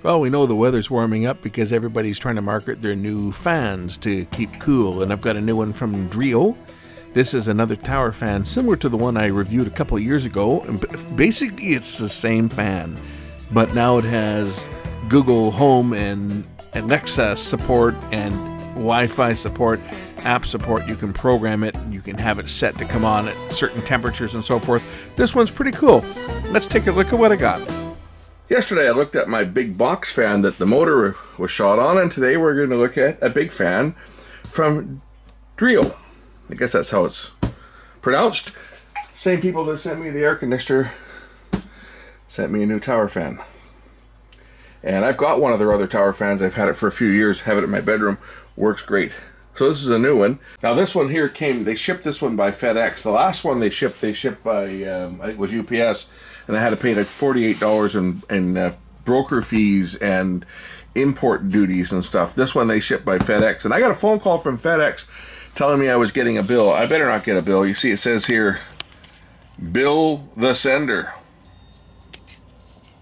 Well, we know the weather's warming up because everybody's trying to market their new fans to keep cool, and I've got a new one from DREO. This is another tower fan similar to the one I reviewed a couple of years ago. And basically, it's the same fan, but now it has Google Home and Alexa support and Wi-Fi support, app support. You can program it, you can have it set to come on at certain temperatures and so forth. This one's pretty cool. Let's take a look at what I got. Yesterday I looked at my big box fan that the motor was shot on, and today we're going to look at a big fan from DREO. I guess that's how it's pronounced. Same people that sent me the air conditioner sent me a new tower fan. And I've got one of their other tower fans. I've had it for a few years, have it in my bedroom. Works great. So this is a new one. Now this one here they shipped this one by FedEx. The last one they shipped by, I think it was UPS. And I had to pay like $48 in broker fees and import duties and stuff. This one they shipped by FedEx. And I got a phone call from FedEx telling me I was getting a bill. I better not get a bill. You see it says here, bill the sender.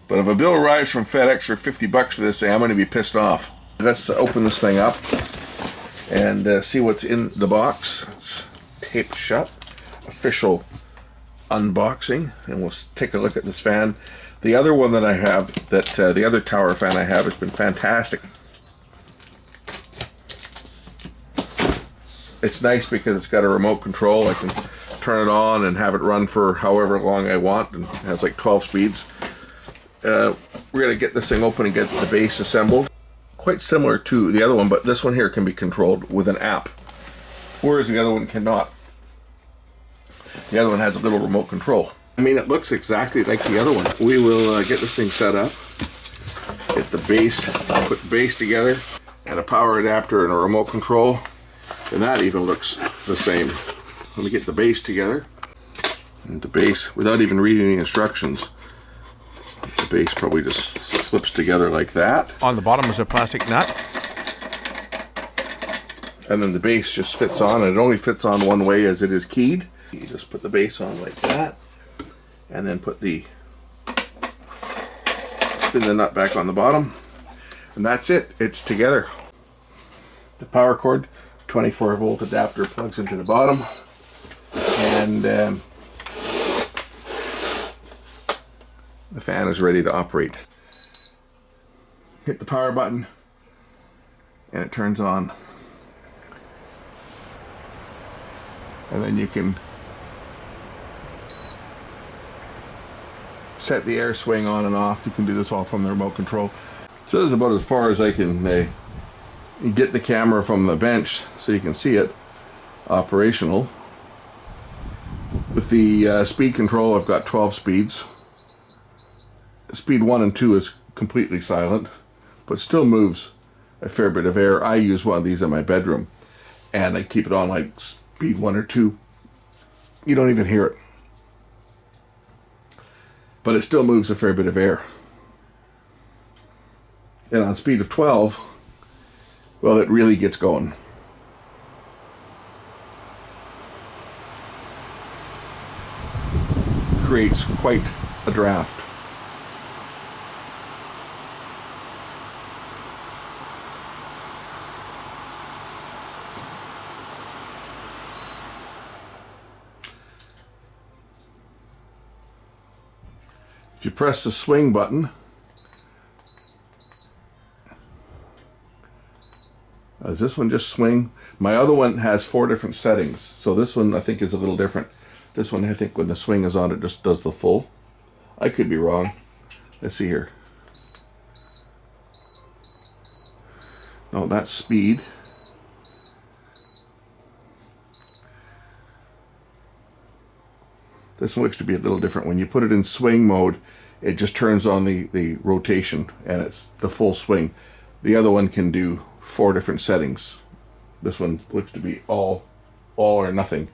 But if a bill arrives from FedEx for $50 for this thing, I'm going to be pissed off. Let's open this thing up and see what's in the box. It's taped shut. Official unboxing, and we'll take a look at this fan. The other one that I have, the other tower fan I have, has been fantastic. It's nice because it's got a remote control. I can turn it on and have it run for however long I want, and it has like 12 speeds. We're going to get this thing open and get the base assembled. Quite similar to the other one, but this one here can be controlled with an app, whereas the other one cannot. The other one has a little remote control. I mean, it looks exactly like the other one. We will get this thing set up, get the base, put the base together, and a power adapter and a remote control, and that even looks the same. Let me get the base together, and the base, without even reading the instructions, the base probably just slips together like that. On the bottom is a plastic nut. And then the base just fits on, and it only fits on one way as it is keyed. You just put the base on like that, and then spin the nut back on the bottom, and that's it. It's together. The power cord, 24-volt adapter, plugs into the bottom, and the fan is ready to operate. Hit the power button, and it turns on, and then you can set the air swing on and off. You can do this all from the remote control. So this is about as far as I can get the camera from the bench so you can see it operational. With the speed control, I've got 12 speeds. Speed 1 and 2 is completely silent, but still moves a fair bit of air. I use one of these in my bedroom, and I keep it on like speed 1 or 2. You don't even hear it. But it still moves a fair bit of air. And on speed of 12, well, it really gets going. Creates quite a draft. If you press the swing button, does this one just swing? My other one has 4 different settings, so this one I think is a little different. This one I think when the swing is on, it just does the full. I could be wrong. Let's see here. No, that's speed. This one looks to be a little different. When you put it in swing mode, it just turns on the rotation, and it's the full swing. The other one can do 4 different settings. This one looks to be all or nothing.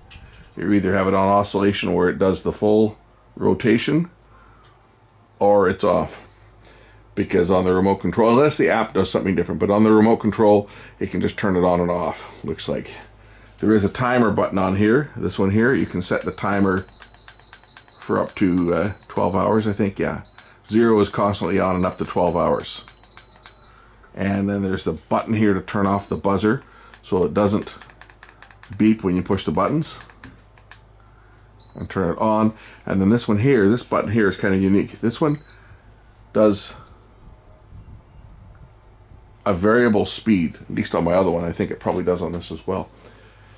You either have it on oscillation where it does the full rotation, or it's off. Because on the remote control, unless the app does something different, but on the remote control, it can just turn it on and off, looks like. There is a timer button on here. This one here, you can set the timer for up to 12 hours, I think, yeah. 0 is constantly on and up to 12 hours. And then there's the button here to turn off the buzzer so it doesn't beep when you push the buttons. And turn it on. And then this one here, this button here is kind of unique. This one does a variable speed, at least on my other one. I think it probably does on this as well,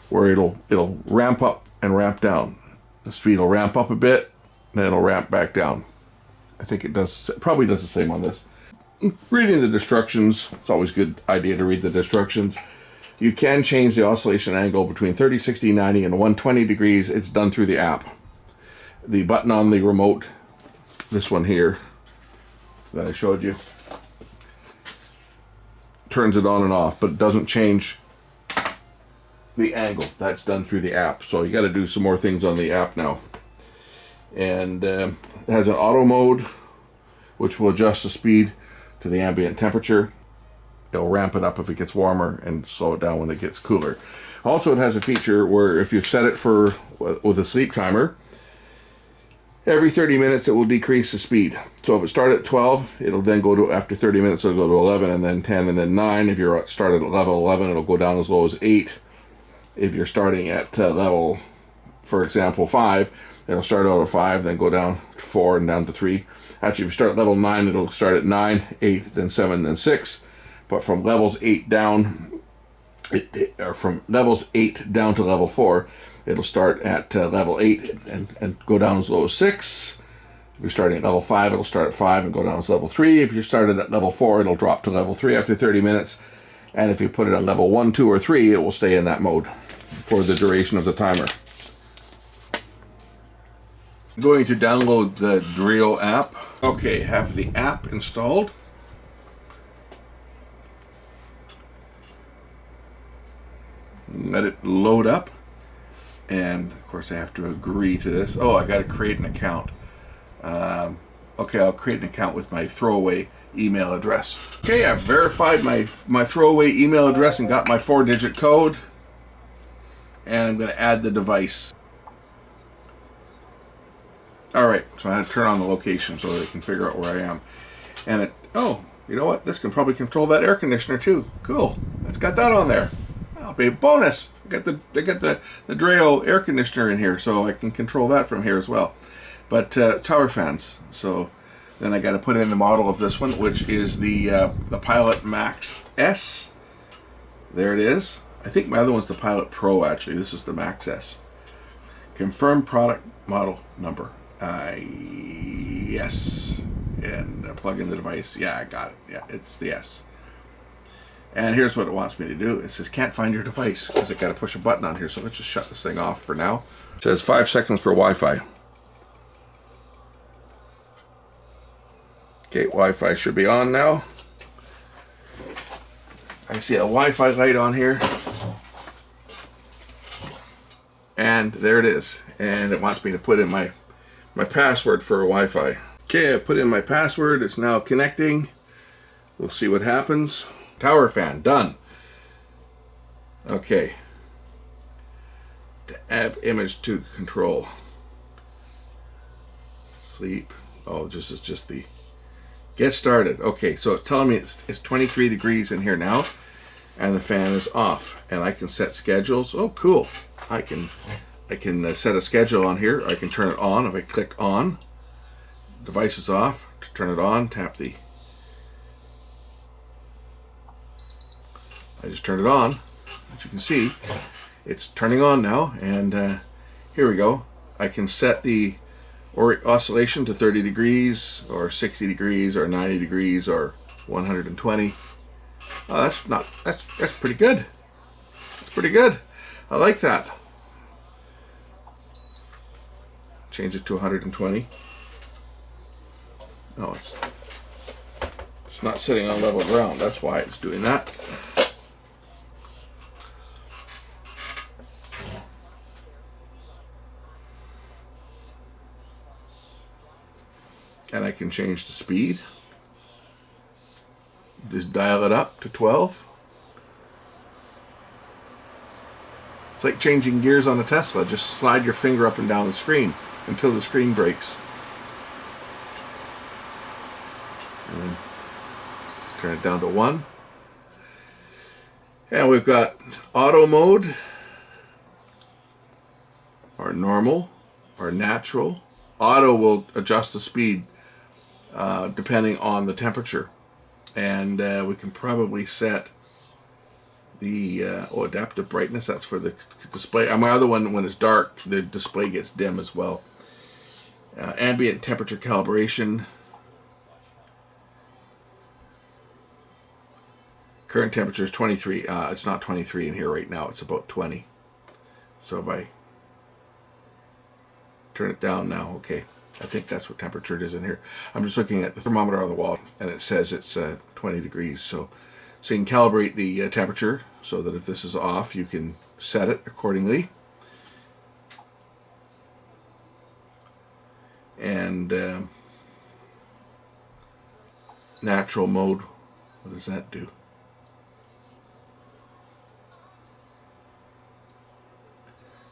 where it'll ramp up and ramp down. The speed will ramp up a bit, and then it'll ramp back down. I think it does, probably does the same on this. Reading the instructions, it's always a good idea to read the instructions. You can change the oscillation angle between 30, 60, 90, and 120 degrees. It's done through the app. The button on the remote, this one here that I showed you, turns it on and off, but it doesn't change the angle. That's done through the app. So you got to do some more things on the app now. And it has an auto mode, which will adjust the speed to the ambient temperature. It'll ramp it up if it gets warmer and slow it down when it gets cooler. Also, it has a feature where if you set it for with a sleep timer, every 30 minutes it will decrease the speed. So if it started at 12, it'll then go to, after 30 minutes, it'll go to 11, and then 10, and then 9. If you're started at level 11, it'll go down as low as 8. If you're starting at level, for example, 5, it'll start out at 5, then go down to 4 and down to 3. Actually, if you start at level 9, it'll start at 9, 8, then 7, then 6. But from levels 8 down, or from levels 8 down to level 4, it'll start at level 8 and go down as low as 6. If you're starting at level 5, it'll start at 5 and go down to level 3. If you started at level 4, it'll drop to level 3 after 30 minutes. And if you put it at level 1, 2, or 3, it will stay in that mode for the duration of the timer. I'm going to download the DREO app. Okay, have the app installed. Let it load up. And of course I have to agree to this. Oh, I got to create an account. Okay, I'll create an account with my throwaway email address. Okay, I've verified my throwaway email address and got my 4-digit code. And I'm going to add the device. Alright, so I had to turn on the location so they can figure out where I am. And it, oh, you know what? This can probably control that air conditioner too. Cool. It's got that on there. That'll be a bonus. I got the DREO air conditioner in here, so I can control that from here as well. But tower fans. So then I got to put in the model of this one, which is the Pilot Max S. There it is. I think my other one's the Pilot Pro. Actually, this is the Max S. Confirm product model number. Yes. And plug in the device. Yeah, I got it. Yeah, it's the S. And here's what it wants me to do. It says, can't find your device, because I got to push a button on here. So let's just shut this thing off for now. It says 5 seconds for Wi-Fi. Okay, Wi-Fi should be on now. I see a Wi-Fi light on here. And there it is. And it wants me to put in my password for Wi-Fi. Okay, I put in my password. It's now connecting. We'll see what happens. Tower fan, done. Okay. To add image to control. Sleep. Oh, this is just the get started. Okay, so it's telling me it's 23 degrees in here now, and the fan is off, and I can set schedules. Oh, cool. I can set a schedule on here. I can turn it on if I click on. Device is off. To turn it on, tap the. I just turned it on. As you can see, it's turning on now, and here we go. I can set the oscillation to 30 degrees, or 60 degrees, or 90 degrees, or 120. Oh, that's pretty good. That's pretty good. I like that. Change it to 120. Oh, it's not sitting on level ground. That's why it's doing that. And I can change the speed. Just dial it up to 12. It's like changing gears on a Tesla. Just slide your finger up and down the screen until the screen breaks. And then turn it down to 1. And we've got auto mode, or normal, or natural. Auto will adjust the speed depending on the temperature. And we can probably set the adaptive brightness. That's for the display. On my other one, when it's dark, the display gets dim as well. Ambient temperature calibration. Current temperature is 23. It's not 23 in here right now. It's about 20. So if I turn it down now, okay. I think that's what temperature it is in here. I'm just looking at the thermometer on the wall, and it says it's 20 degrees. So you can calibrate the temperature so that if this is off, you can set it accordingly. And natural mode, what does that do?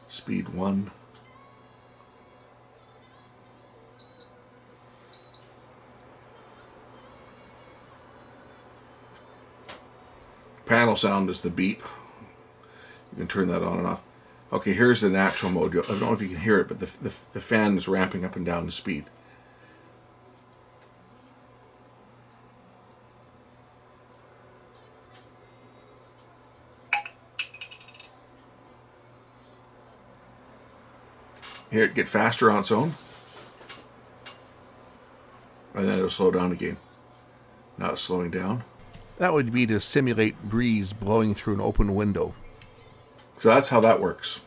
Speed 1. Panel sound is the beep. You can turn that on and off. Okay, here's the natural mode. I don't know if you can hear it, but the fan is ramping up and down the speed. Hear it get faster on its own. And then it'll slow down again. Now it's slowing down. That would be to simulate breeze blowing through an open window. So that's how that works.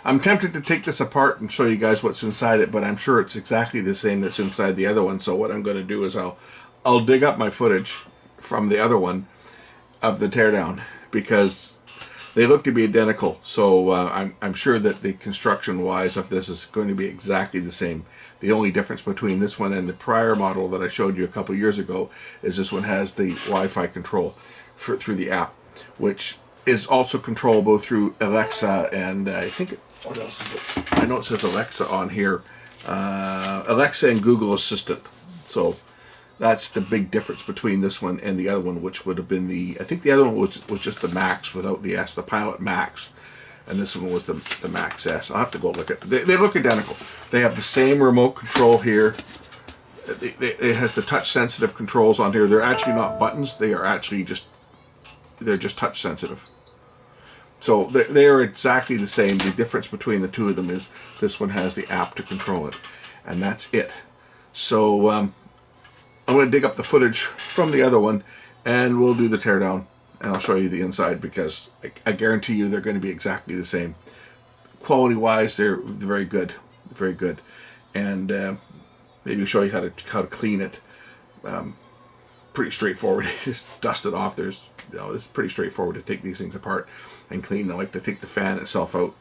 I'm tempted to take this apart and show you guys what's inside it, but I'm sure it's exactly the same that's inside the other one. So what I'm going to do is I'll dig up my footage from the other one of the teardown, because they look to be identical. So I'm sure that the construction-wise of this is going to be exactly the same. The only difference between this one and the prior model that I showed you a couple years ago is this one has the Wi-Fi control through the app, which is also controllable through Alexa, and I think, what else is it? I know it says Alexa on here. Alexa and Google Assistant. So that's the big difference between this one and the other one, which would have been I think the other one was just the Max without the S, the Pilot Max. And this one was the Max S. I'll have to go look at it. They look identical. They have the same remote control here. It has the touch sensitive controls on here. They're actually not buttons. They are actually they're just touch sensitive. So they are exactly the same. The difference between the two of them is this one has the app to control it. And that's it. So I'm going to dig up the footage from the other one and we'll do the teardown. And I'll show you the inside, because I guarantee you they're going to be exactly the same. Quality-wise, they're very good, very good. And maybe show you how to clean it. Pretty straightforward. Just dust it off. It's pretty straightforward to take these things apart and clean them. I like to take the fan itself out.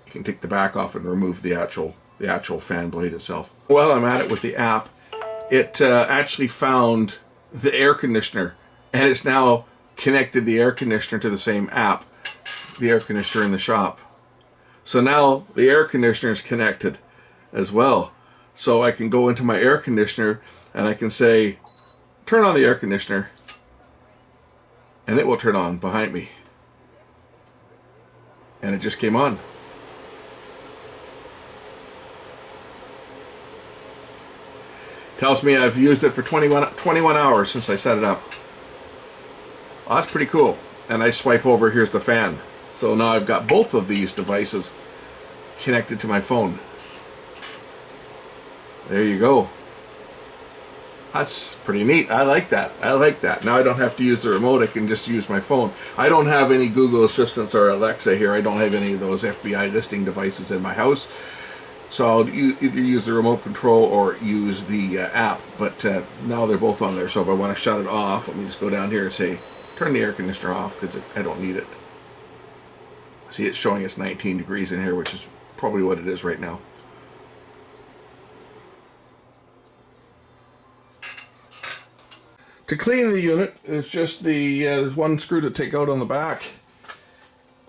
You can take the back off and remove the actual fan blade itself. While I'm at it with the app, it actually found the air conditioner, and it's now connected the air conditioner to the same app, the air conditioner in the shop. So now the air conditioner is connected as well. So I can go into my air conditioner and I can say, turn on the air conditioner, and it will turn on behind me. And it just came on. Tells me I've used it for 21 hours since I set it up. Well, that's pretty cool. And I swipe over, here's the fan. So now I've got both of these devices connected to my phone. There you go. That's pretty neat. I like that. I like that. Now I don't have to use the remote. I can just use my phone. I don't have any Google Assistants or Alexa here. I don't have any of those FBI listing devices in my house. So I'll either use the remote control or use the app. But now they're both on there. So if I want to shut it off, let me just go down here and say, turn the air conditioner off, because I don't need it. See, it's showing us 19 degrees in here, which is probably what it is right now. To clean the unit, it's just there's one screw to take out on the back,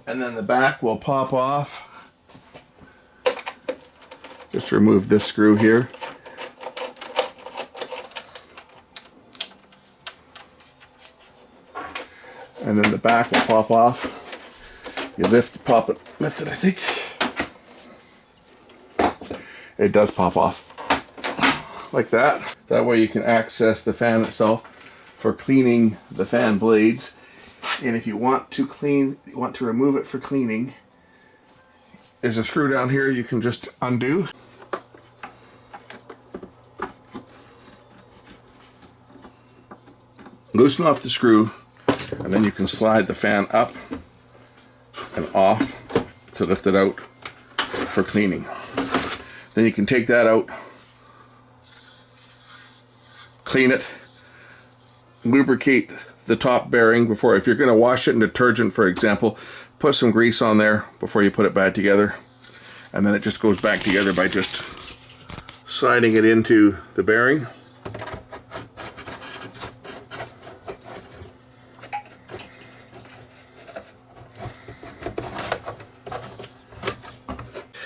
and then the back will pop off. Just remove this screw here. and then the back will pop off. You lift it, I think. It does pop off. Like that. That way you can access the fan itself for cleaning the fan blades. And if you want to remove it for cleaning, there's a screw down here you can just undo. Loosen off the screw, and then you can slide the fan up and off to lift it out for cleaning. Then you can take that out, clean it, lubricate the top bearing before, if you're going to wash it in detergent, for example, put some grease on there before you put it back together, and then it just goes back together by just sliding it into the bearing.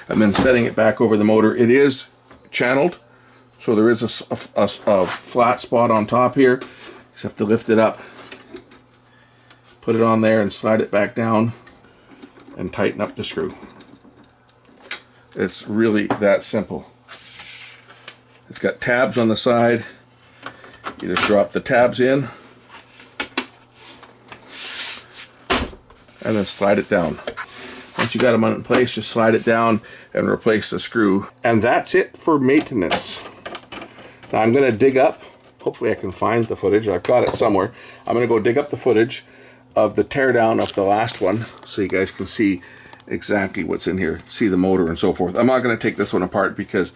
And then setting it back over the motor. It is channeled, so there is a flat spot on top here. You just have to lift it up, put it on there, and slide it back down and tighten up the screw. It's really that simple. It's got tabs on the side. You just drop the tabs in and then slide it down. Once you got them in place, just slide it down and replace the screw. And that's it for maintenance. Now I'm going to dig up, hopefully I can find the footage, I've got it somewhere. I'm going to go dig up the footage of the teardown of the last one so you guys can see exactly what's in here, see the motor and so forth. I'm not going to take this one apart because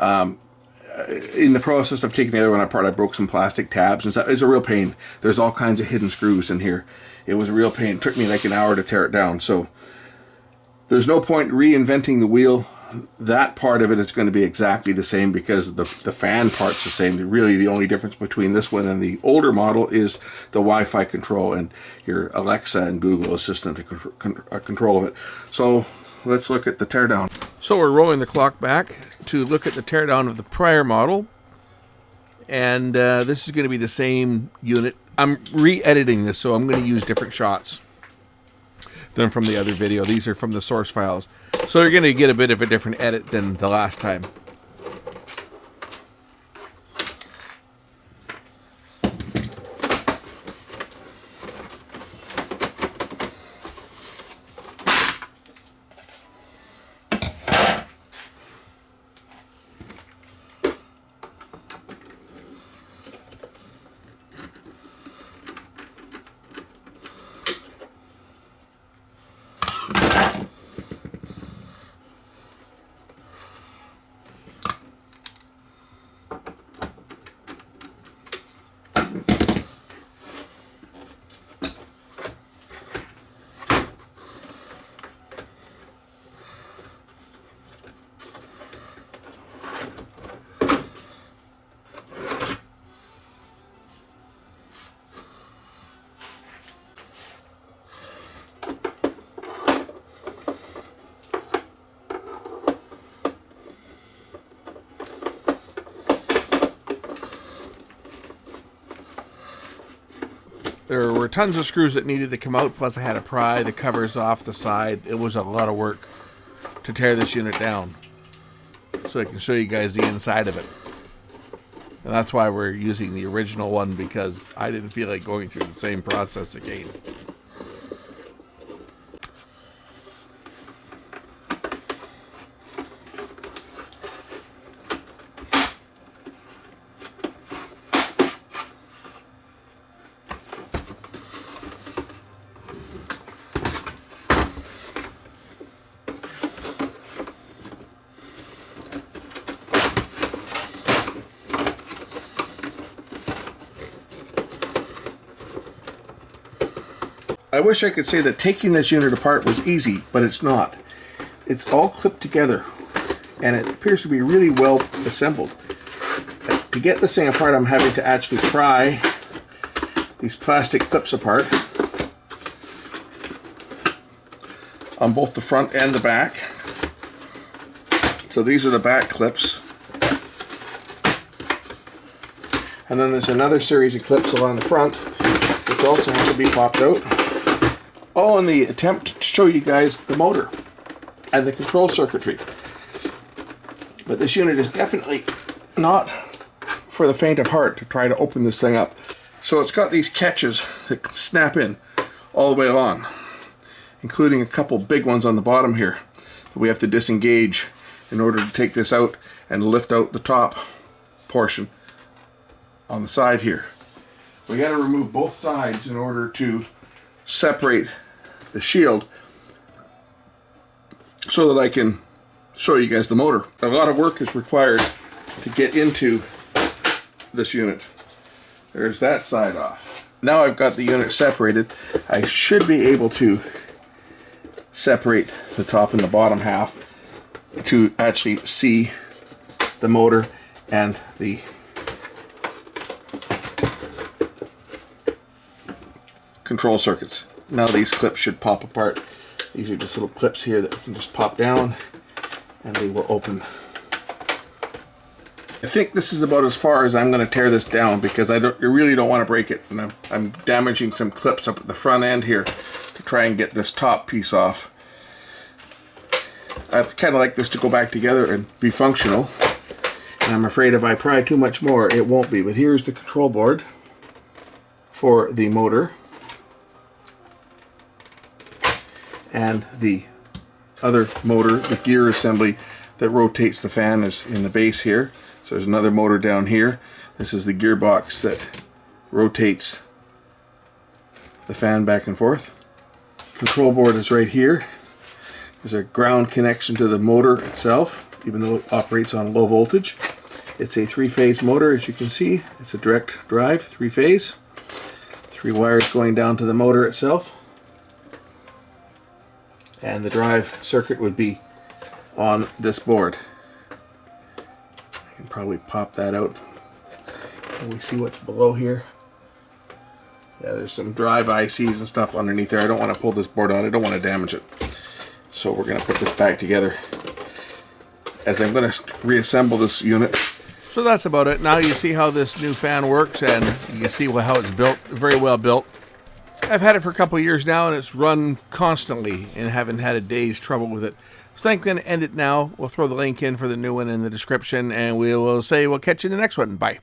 in the process of taking the other one apart, I broke some plastic tabs and stuff. It's a real pain. There's all kinds of hidden screws in here. It was a real pain. It took me like an hour to tear it down. So there's no point reinventing the wheel. That part of it is going to be exactly the same because the fan part's the same. Really, the only difference between this one and the older model is the Wi-Fi control and your Alexa and Google Assistant control of it. So let's look at the teardown. So we're rolling the clock back to look at the teardown of the prior model. And this is going to be the same unit. I'm re-editing this, so I'm going to use different shots than from the other video. These are from the source files. So you're going to get a bit of a different edit than the last time. There were tons of screws that needed to come out, plus I had to pry the covers off the side. It was a lot of work to tear this unit down. So I can show you guys the inside of it. And that's why we're using the original one, because I didn't feel like going through the same process again. I wish I could say that taking this unit apart was easy, but it's not. It's all clipped together, and it appears to be really well assembled. To get this thing apart, I'm having to actually pry these plastic clips apart on both the front and the back. So these are the back clips. And then there's another series of clips along the front, which also have to be popped out. all in the attempt to show you guys the motor and the control circuitry. But this unit is definitely not for the faint of heart to try to open this thing up. So it's got these catches that snap in all the way along, including a couple big ones on the bottom here that we have to disengage in order to take this out and lift out the top portion on the side here. We got to remove both sides in order to separate the shield so that I can show you guys the motor. A lot of work is required to get into this unit. There's that side off. Now I've got the unit separated, I should be able to separate the top and the bottom half to actually see the motor and the control circuits. Now these clips should pop apart. These are just little clips here that we can just pop down and they will open. I think this is about as far as I'm going to tear this down because I really don't want to break it. And I'm damaging some clips up at the front end here to try and get this top piece off. I'd kind of like this to go back together and be functional. And I'm afraid if I pry too much more, it won't be. But here's the control board for the motor. And the other motor, the gear assembly that rotates the fan, is in the base here. So there's another motor down here. This is the gearbox that rotates the fan back and forth. Control board is right here. There's a ground connection to the motor itself, even though it operates on low voltage. It's a 3-phase motor, as you can see. It's a direct drive, 3-phase. 3 wires going down to the motor itself. And the drive circuit would be on this board. I can probably pop that out. And we see what's below here. Yeah, there's some drive ICs and stuff underneath there. I don't want to pull this board out. I don't want to damage it. So we're going to put this back together as I'm going to reassemble this unit. So that's about it. Now you see how this new fan works and you see how it's built. Very well built. I've had it for a couple of years now and it's run constantly and haven't had a day's trouble with it. So I'm going to end it now. We'll throw the link in for the new one in the description and we'll catch you in the next one. Bye.